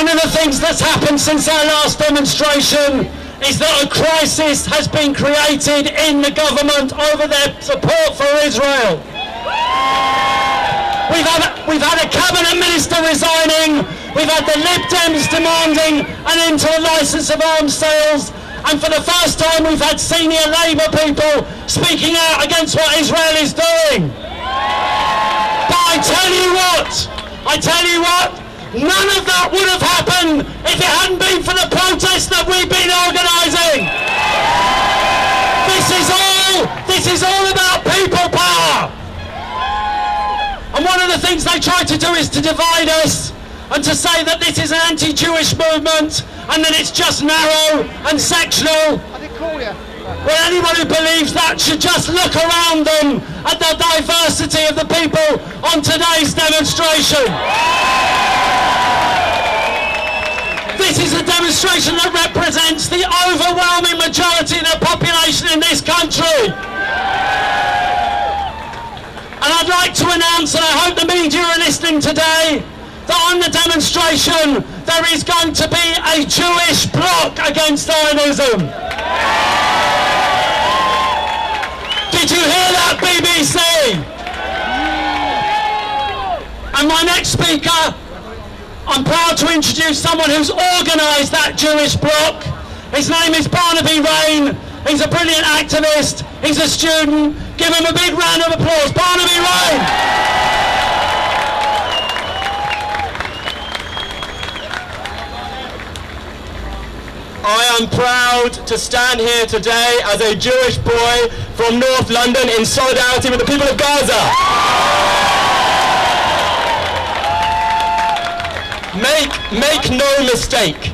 One of the things that's happened since our last demonstration is that a crisis has been created in the government over their support for Israel. We've had a cabinet minister resigning, we've had the Lib Dems demanding an end to the licence of arms sales, and for the first time we've had senior Labour people speaking out against what Israel is doing. But I tell you what, none of that would have happened if it hadn't been for the protests that we've been organising. This is all about people power. And one of the things they try to do is to divide us and to say that this is an anti-Jewish movement and that it's just narrow and sectional. Well, anyone who believes that should just look around them at the diversity of the people on today's demonstration. This is a demonstration that represents the overwhelming majority of the population in this country. And I'd like to announce, and I hope the media are listening today, that on the demonstration there is going to be a Jewish bloc against Zionism. Did you hear that, BBC? And my next speaker, I'm proud to introduce someone who's organised that Jewish bloc. His name is Barnaby Raine. He's a brilliant activist. He's a student. Give him a big round of applause. Barnaby Raine. I am proud to stand here today as a Jewish boy from North London in solidarity with the people of Gaza. Make no mistake,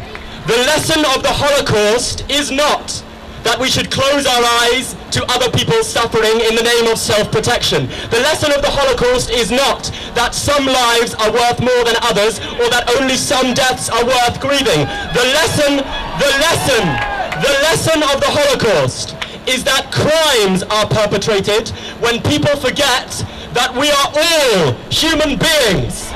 the lesson of the Holocaust is not that we should close our eyes to other people's suffering in the name of self-protection. The lesson of the Holocaust is not that some lives are worth more than others, or that only some deaths are worth grieving. The lesson of the Holocaust is that crimes are perpetrated when people forget that we are all human beings.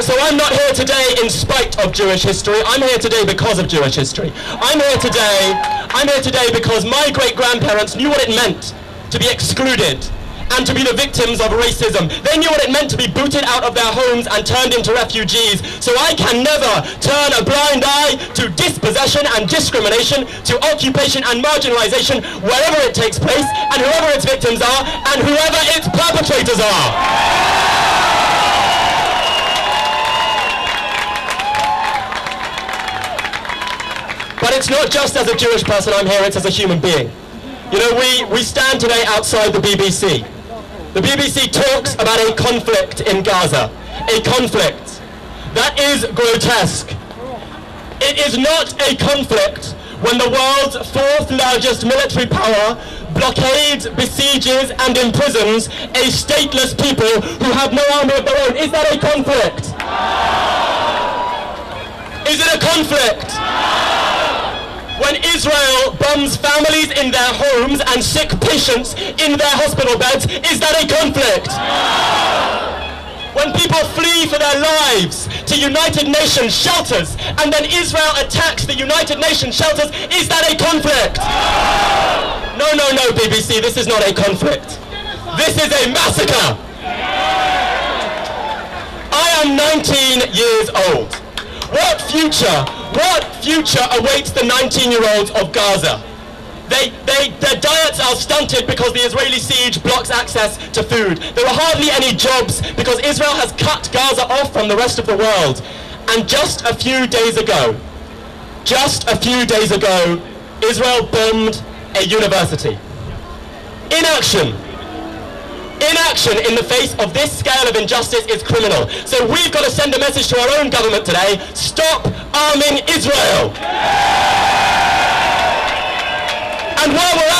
So I'm not here today in spite of Jewish history. I'm here today because of Jewish history. I'm here today because my great-grandparents knew what it meant to be excluded and to be the victims of racism. They knew what it meant to be booted out of their homes and turned into refugees. So I can never turn a blind eye to dispossession and discrimination, to occupation and marginalization wherever it takes place, and whoever its victims are, and whoever its perpetrators are. But it's not just as a Jewish person I'm here, it's as a human being. You know, we stand today outside the BBC. The BBC talks about a conflict in Gaza. A conflict that is grotesque. It is not a conflict when the world's fourth largest military power blockades, besieges and imprisons a stateless people who have no army of their own. Is that a conflict? Is it a conflict? When Israel bombs families in their homes and sick patients in their hospital beds, is that a conflict? When people flee for their lives to United Nations shelters and then Israel attacks the United Nations shelters, is that a conflict? No, BBC, this is not a conflict. This is a massacre. I am 19 years old. What future awaits the 19-year-olds of Gaza? Their diets are stunted because the Israeli siege blocks access to food. There are hardly any jobs because Israel has cut Gaza off from the rest of the world. And just a few days ago, Israel bombed a university. Inaction in the face of this scale of injustice is criminal. So we've got to send a message to our own government today: stop arming Israel. And while we're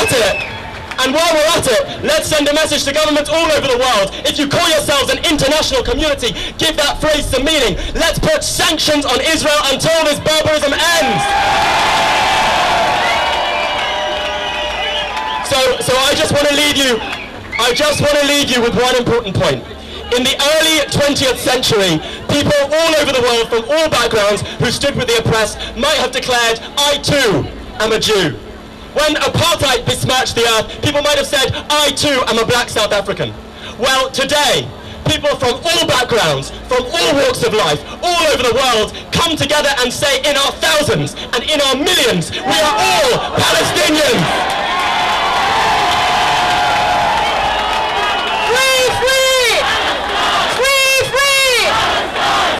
at it, let's send a message to governments all over the world. If you call yourselves an international community, give that phrase some meaning. Let's put sanctions on Israel until this barbarism ends. So I just want to leave you with one important point. In the early 20th century, people all over the world from all backgrounds who stood with the oppressed might have declared, I too am a Jew. When apartheid besmirched the earth, people might have said, I too am a black South African. Well, today, people from all backgrounds, from all walks of life, all over the world, come together and say in our thousands and in our millions, we are all Palestinians.